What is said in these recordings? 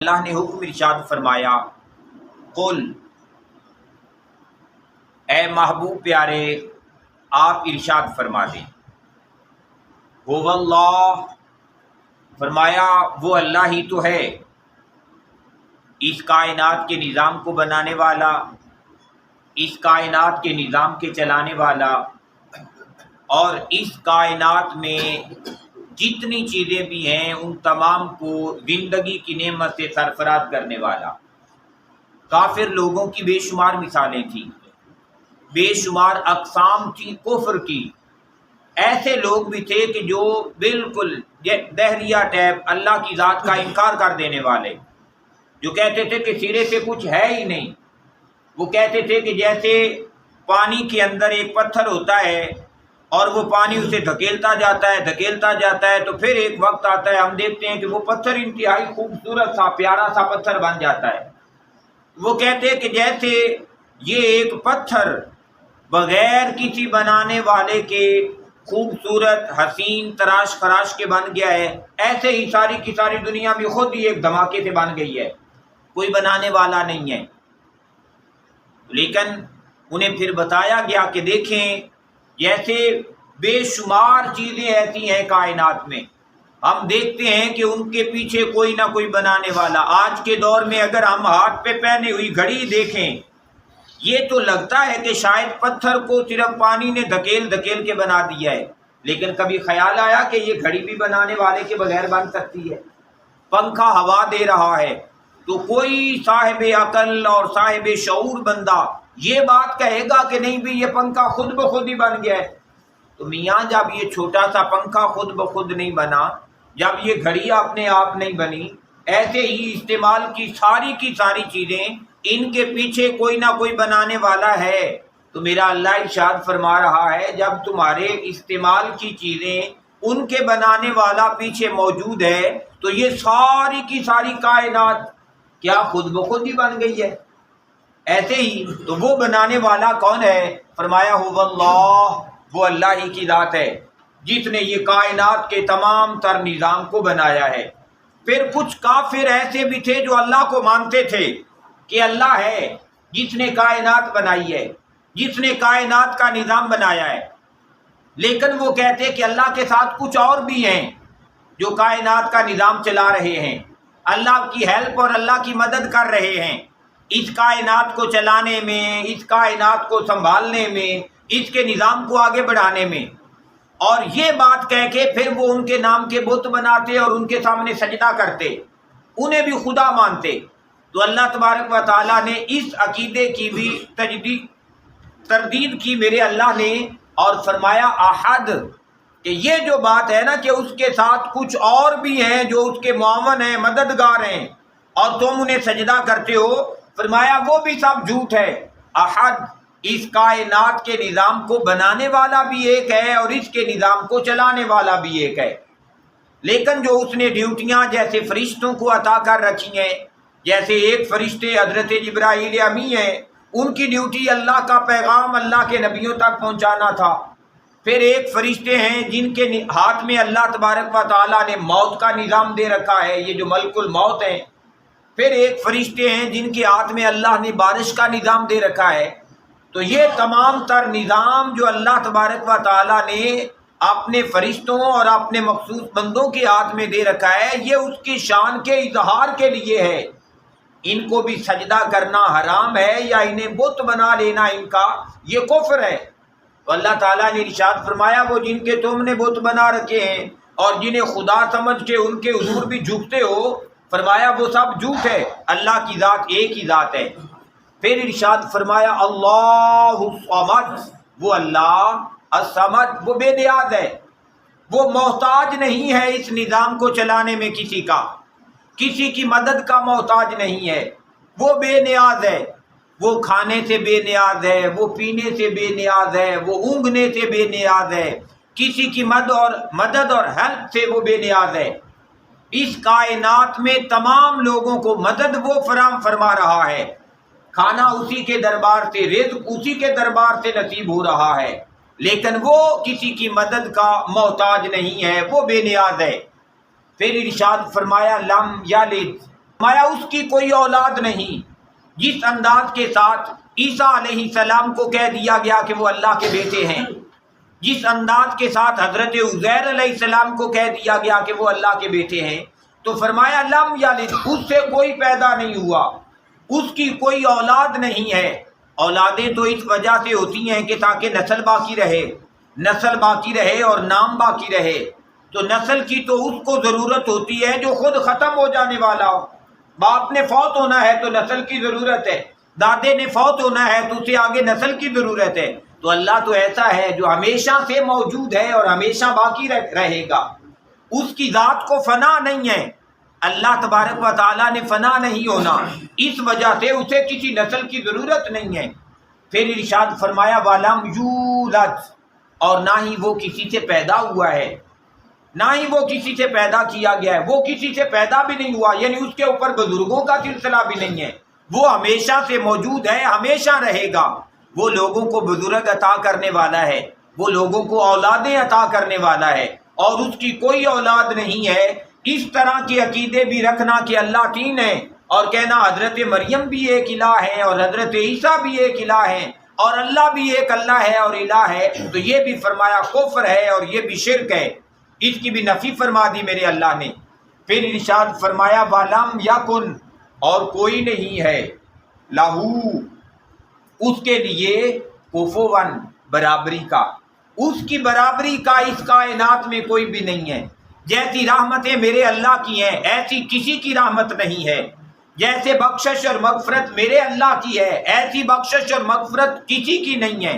اللہ نے حکم ارشاد فرمایا، قل، اے محبوب پیارے آپ ارشاد فرما دیں، هو اللہ، فرمایا وہ اللہ ہی تو ہے، اس کائنات کے نظام کو بنانے والا، اس کائنات کے نظام کے چلانے والا، اور اس کائنات میں جتنی چیزیں بھی ہیں ان تمام کو زندگی کی نعمت سے سرفراز کرنے والا۔ کافر لوگوں کی بے شمار مثالیں تھیں، بے شمار اقسام تھی کفر کی۔ ایسے لوگ بھی تھے کہ جو بالکل دہریہ ٹیپ اللہ کی ذات کا انکار کر دینے والے، جو کہتے تھے کہ سرے سے کچھ ہے ہی نہیں۔ وہ کہتے تھے کہ جیسے پانی کے اندر ایک پتھر ہوتا ہے اور وہ پانی اسے دھکیلتا جاتا ہے تو پھر ایک وقت آتا ہے ہم دیکھتے ہیں کہ وہ پتھر انتہائی خوبصورت سا پیارا سا پتھر بن جاتا ہے۔ وہ کہتے ہیں کہ جیسے یہ ایک پتھر بغیر کسی بنانے والے کے خوبصورت حسین تراش خراش کے بن گیا ہے، ایسے ہی ساری کی ساری دنیا بھی خود ہی ایک دھماکے سے بن گئی ہے، کوئی بنانے والا نہیں ہے۔ لیکن انہیں پھر بتایا گیا کہ دیکھیں جیسے بے شمار چیزیں ایسی ہیں کائنات میں، ہم دیکھتے ہیں کہ ان کے پیچھے کوئی نہ کوئی بنانے والا۔ آج کے دور میں اگر ہم ہاتھ پہ پہنی ہوئی گھڑی دیکھیں، یہ تو لگتا ہے کہ شاید پتھر کو صرف پانی نے دھکیل کے بنا دیا ہے، لیکن کبھی خیال آیا کہ یہ گھڑی بھی بنانے والے کے بغیر بن سکتی ہے؟ پنکھا ہوا دے رہا ہے تو کوئی صاحب عقل اور صاحب شعور بندہ یہ بات کہے گا کہ نہیں بھی یہ پنکھا خود بخود ہی بن گیا ہے؟ تو میاں جب یہ چھوٹا سا پنکھا خود بخود نہیں بنا، جب یہ گھڑی اپنے آپ نہیں بنی، ایسے ہی استعمال کی ساری چیزیں ان کے پیچھے کوئی نہ کوئی بنانے والا ہے۔ تو میرا اللہ ارشاد فرما رہا ہے جب تمہارے استعمال کی چیزیں ان کے بنانے والا پیچھے موجود ہے تو یہ ساری کی ساری کائنات کیا خود بخود ہی بن گئی ہے؟ ایسے ہی تو وہ بنانے والا کون ہے؟ فرمایا هو اللہ، وہ اللہ ہی کی ذات ہے جس نے یہ کائنات کے تمام تر نظام کو بنایا ہے۔ پھر کچھ کافر ایسے بھی تھے جو اللہ کو مانتے تھے کہ اللہ ہے جس نے کائنات بنائی ہے، جس نے کائنات کا نظام بنایا ہے، لیکن وہ کہتے کہ اللہ کے ساتھ کچھ اور بھی ہیں جو کائنات کا نظام چلا رہے ہیں، اللہ کی ہیلپ اور اللہ کی مدد کر رہے ہیں اس کائنات کو چلانے میں، اس کائنات کو سنبھالنے میں، اس کے نظام کو آگے بڑھانے میں۔ اور یہ بات کہہ کے پھر وہ ان کے نام کے بت بناتے اور ان کے سامنے سجدہ کرتے، انہیں بھی خدا مانتے۔ تو اللہ تبارک و تعالیٰ نے اس عقیدے کی بھی تردید کی میرے اللہ نے، اور فرمایا احد، کہ یہ جو بات ہے نا کہ اس کے ساتھ کچھ اور بھی ہیں جو اس کے معاون ہیں، مددگار ہیں، اور تم انہیں سجدہ کرتے ہو، فرمایا وہ بھی سب جھوٹ ہے۔ احد، اس کائنات کے نظام کو بنانے والا بھی ایک ہے اور اس کے نظام کو چلانے والا بھی ایک ہے، لیکن جو اس نے ڈیوٹیاں جیسے فرشتوں کو عطا کر رکھی ہیں، جیسے ایک فرشتے حضرت جبرائیل امی ہیں، ان کی ڈیوٹی اللہ کا پیغام اللہ کے نبیوں تک پہنچانا تھا۔ پھر ایک فرشتے ہیں جن کے ہاتھ میں اللہ تبارک و تعالیٰ نے موت کا نظام دے رکھا ہے، یہ جو ملک الموت ہیں۔ پھر ایک فرشتے ہیں جن کے ہاتھ میں اللہ نے بارش کا نظام دے رکھا ہے۔ تو یہ تمام تر نظام جو اللہ تبارک و تعالیٰ نے اپنے فرشتوں اور اپنے مخصوص بندوں کے ہاتھ میں دے رکھا ہے، یہ اس کی شان کے اظہار کے لیے ہے۔ ان کو بھی سجدہ کرنا حرام ہے یا انہیں بت بنا لینا ان کا یہ کفر ہے۔ تو اللہ تعالیٰ نے ارشاد فرمایا وہ جن کے تم نے بت بنا رکھے ہیں اور جنہیں خدا سمجھ کے ان کے حضور بھی جھکتے ہو، فرمایا وہ سب جھوٹ ہے، اللہ کی ذات ایک ہی ذات ہے۔ پھر ارشاد فرمایا اللہ الصمد، وہ اللہ الصمد، وہ بے نیاز ہے، وہ محتاج نہیں ہے اس نظام کو چلانے میں کسی کی مدد کا محتاج نہیں ہے، وہ بے نیاز ہے، وہ کھانے سے بے نیاز ہے، وہ پینے سے بے نیاز ہے، وہ اونگنے سے بے نیاز ہے، کسی کی مدد اور ہیلپ سے وہ بے نیاز ہے۔ اس کائنات میں تمام لوگوں کو مدد وہ فراہم فرما رہا ہے، کھانا اسی کے دربار سے، رزق اسی کے دربار سے نصیب ہو رہا ہے، لیکن وہ کسی کی مدد کا محتاج نہیں ہے، وہ بے نیاز ہے۔ پھر ارشاد فرمایا لم یلد، فرمایا اس کی کوئی اولاد نہیں۔ جس انداز کے ساتھ عیسیٰ علیہ السلام کو کہہ دیا گیا کہ وہ اللہ کے بیٹے ہیں، جس انداز کے ساتھ حضرت عزیر علیہ السلام کو کہہ دیا گیا کہ وہ اللہ کے بیٹے ہیں، تو فرمایا لم یلد، اس سے کوئی پیدا نہیں ہوا، اس کی کوئی اولاد نہیں ہے۔ اولادیں تو اس وجہ سے ہوتی ہیں کہ تاکہ نسل باقی رہے، نسل باقی رہے اور نام باقی رہے۔ تو نسل کی تو اس کو ضرورت ہوتی ہے جو خود ختم ہو جانے والا ہو۔ باپ نے فوت ہونا ہے تو نسل کی ضرورت ہے، دادے نے فوت ہونا ہے تو اسے آگے نسل کی ضرورت ہے۔ تو اللہ تو ایسا ہے جو ہمیشہ سے موجود ہے اور ہمیشہ باقی رہے گا، اس کی ذات کو فنا نہیں ہے۔ اللہ تبارک و تعالیٰ نے فنا نہیں ہونا، اس وجہ سے اسے کسی نسل کی ضرورت نہیں ہے۔ پھر ارشاد فرمایا وَلَمْ يُولَدْ، اور نہ ہی وہ کسی سے پیدا ہوا ہے، نہ ہی وہ کسی سے پیدا کیا گیا ہے، وہ کسی سے پیدا بھی نہیں ہوا، یعنی اس کے اوپر بزرگوں کا سلسلہ بھی نہیں ہے، وہ ہمیشہ سے موجود ہے، ہمیشہ رہے گا۔ وہ لوگوں کو بزرگ عطا کرنے والا ہے، وہ لوگوں کو اولادیں عطا کرنے والا ہے، اور اس کی کوئی اولاد نہیں ہے۔ اس طرح کے عقیدے بھی رکھنا کہ اللہ تین ہے، اور کہنا حضرت مریم بھی ایک الہ ہے اور حضرت عیسیٰ بھی ایک الہ ہے اور اللہ بھی ایک اللہ ہے اور الہ ہے، تو یہ بھی فرمایا کفر ہے اور یہ بھی شرک ہے، اس کی بھی نفی فرما دی میرے اللہ نے۔ پھر ارشاد فرمایا وَلَمْ یَکُن، اور کوئی نہیں ہے، لہو، اس کے لیے، کفواً، برابری کا، اس کی برابری کا اس کائنات میں کوئی بھی نہیں ہے۔ جیسی رحمتیں میرے اللہ کی ہیں ایسی کسی کی رحمت نہیں ہے، جیسے بخشش اور مغفرت میرے اللہ کی ہے ایسی بخشش اور مغفرت کسی کی نہیں ہے،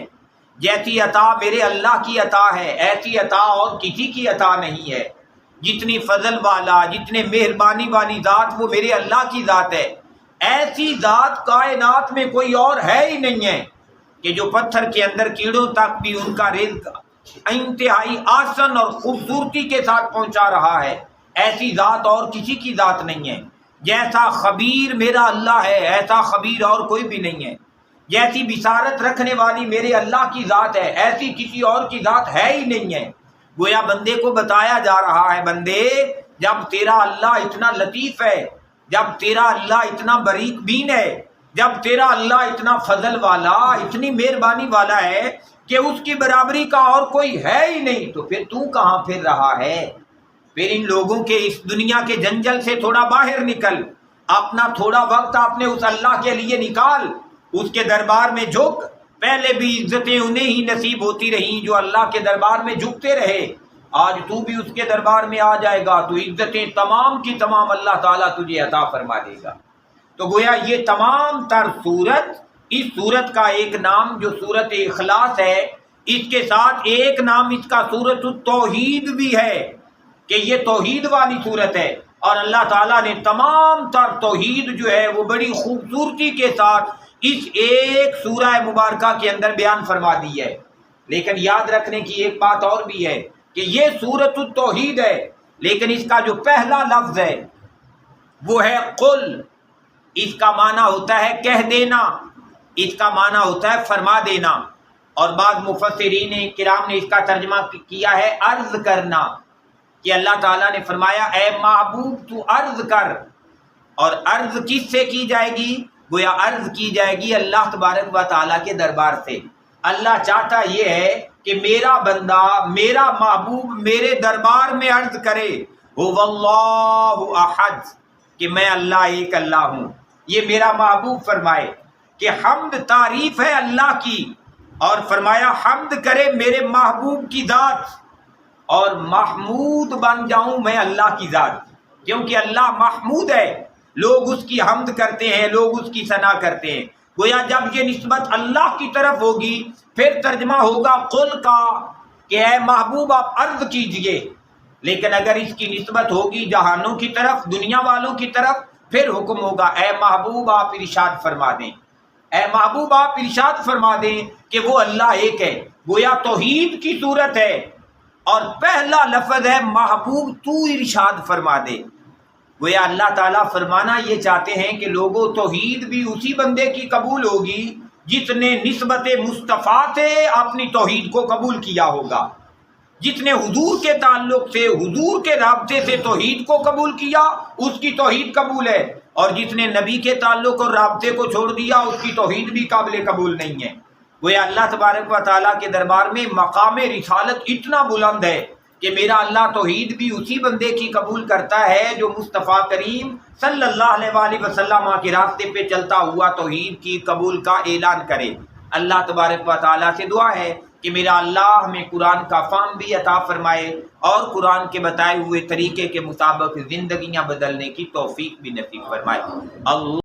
جیسی عطا میرے اللہ کی عطا ہے ایسی عطا اور کسی کی عطا نہیں ہے۔ جتنی فضل والا، جتنے مہربانی والی ذات وہ میرے اللہ کی ذات ہے، ایسی ذات کائنات میں کوئی اور ہے ہی نہیں ہے کہ جو پتھر کے اندر کیڑوں تک بھی ان کا رزق انتہائی آسن اور خوبصورتی کے ساتھ پہنچا رہا ہے، ایسی ذات اور کسی کی ذات نہیں ہے۔ جیسا خبیر میرا اللہ ہے ایسا خبیر اور کوئی بھی نہیں ہے، جیسی بصارت رکھنے والی میرے اللہ کی ذات ہے ایسی کسی اور کی ذات ہے ہی نہیں ہے۔ گویا بندے کو بتایا جا رہا ہے، بندے جب تیرا اللہ اتنا لطیف ہے، جب تیرا اللہ اتنا باریک بین ہے، جب تیرا اللہ اتنا فضل والا، اتنی مہربانی والا ہے کہ اس کی برابری کا اور کوئی ہے ہی نہیں، تو پھر تو کہاں پھر رہا ہے؟ پھر ان لوگوں کے اس دنیا کے جنجل سے تھوڑا باہر نکل، اپنا تھوڑا وقت اپنے اس اللہ کے لیے نکال، اس کے دربار میں جھک۔ پہلے بھی عزتیں انہیں ہی نصیب ہوتی رہیں جو اللہ کے دربار میں جھکتے رہے، آج تو بھی اس کے دربار میں آ جائے گا تو عزتیں تمام کی تمام اللہ تعالیٰ تجھے عطا فرما دے گا۔ تو گویا یہ تمام تر صورت، اس صورت کا ایک نام جو صورت اخلاص ہے، اس کے ساتھ ایک نام اس کا صورت التوحید بھی ہے کہ یہ توحید والی صورت ہے، اور اللہ تعالیٰ نے تمام تر توحید جو ہے وہ بڑی خوبصورتی کے ساتھ اس ایک سورہ مبارکہ کے اندر بیان فرما دی ہے۔ لیکن یاد رکھنے کی ایک بات اور بھی ہے کہ یہ سورۃ التوحید ہے، لیکن اس کا جو پہلا لفظ ہے وہ ہے قل، اس کا معنی ہوتا ہے کہہ دینا، اس کا معنی ہوتا ہے فرما دینا، اور بعض مفسرین کرام نے اس کا ترجمہ کیا ہے عرض کرنا، کہ اللہ تعالیٰ نے فرمایا اے محبوب تو عرض کر، اور عرض کس سے کی جائے گی؟ گویا عرض کی جائے گی اللہ تبارک و تعالیٰ کے دربار سے۔ اللہ چاہتا یہ ہے کہ میرا بندہ، میرا محبوب میرے دربار میں عرض کرے هو اللہ احد، کہ میں اللہ ایک اللہ ہوں۔ یہ میرا محبوب فرمائے کہ حمد تعریف ہے اللہ کی، اور فرمایا حمد کرے میرے محبوب کی ذات، اور محمود بن جاؤں میں اللہ کی ذات، کیونکہ اللہ محمود ہے، لوگ اس کی حمد کرتے ہیں، لوگ اس کی ثنا کرتے ہیں۔ گویا جب یہ نسبت اللہ کی طرف ہوگی پھر ترجمہ ہوگا قل کا کہ اے محبوب آپ عرض کیجئے، لیکن اگر اس کی نسبت ہوگی جہانوں کی طرف، دنیا والوں کی طرف، پھر حکم ہوگا اے محبوب آپ ارشاد فرما دیں، اے محبوب آپ ارشاد فرما دیں کہ وہ اللہ ایک ہے۔ گویا توحید کی صورت ہے، اور پہلا لفظ ہے محبوب تو ارشاد فرما دے۔ گویا اللہ تعالیٰ فرمانا یہ چاہتے ہیں کہ لوگوں توحید بھی اسی بندے کی قبول ہوگی جس نے نسبت مصطفیٰ سے اپنی توحید کو قبول کیا ہوگا، جس نے حضور کے تعلق سے، حضور کے رابطے سے توحید کو قبول کیا، اس کی توحید قبول ہے، اور جس نے نبی کے تعلق اور رابطے کو چھوڑ دیا اس کی توحید بھی قابل قبول نہیں ہے۔ گویا اللہ تبارک و تعالیٰ کے دربار میں مقام رسالت اتنا بلند ہے کہ میرا اللہ توحید بھی اسی بندے کی قبول کرتا ہے جو مصطفیٰ کریم صلی اللہ علیہ وآلہ وسلم کے راستے پہ چلتا ہوا توحید کی قبول کا اعلان کرے۔ اللہ تبارک و تعالیٰ سے دعا ہے کہ میرا اللہ ہمیں قرآن کا فہم بھی عطا فرمائے اور قرآن کے بتائے ہوئے طریقے کے مطابق زندگیاں بدلنے کی توفیق بھی نصیب فرمائے۔ اللہ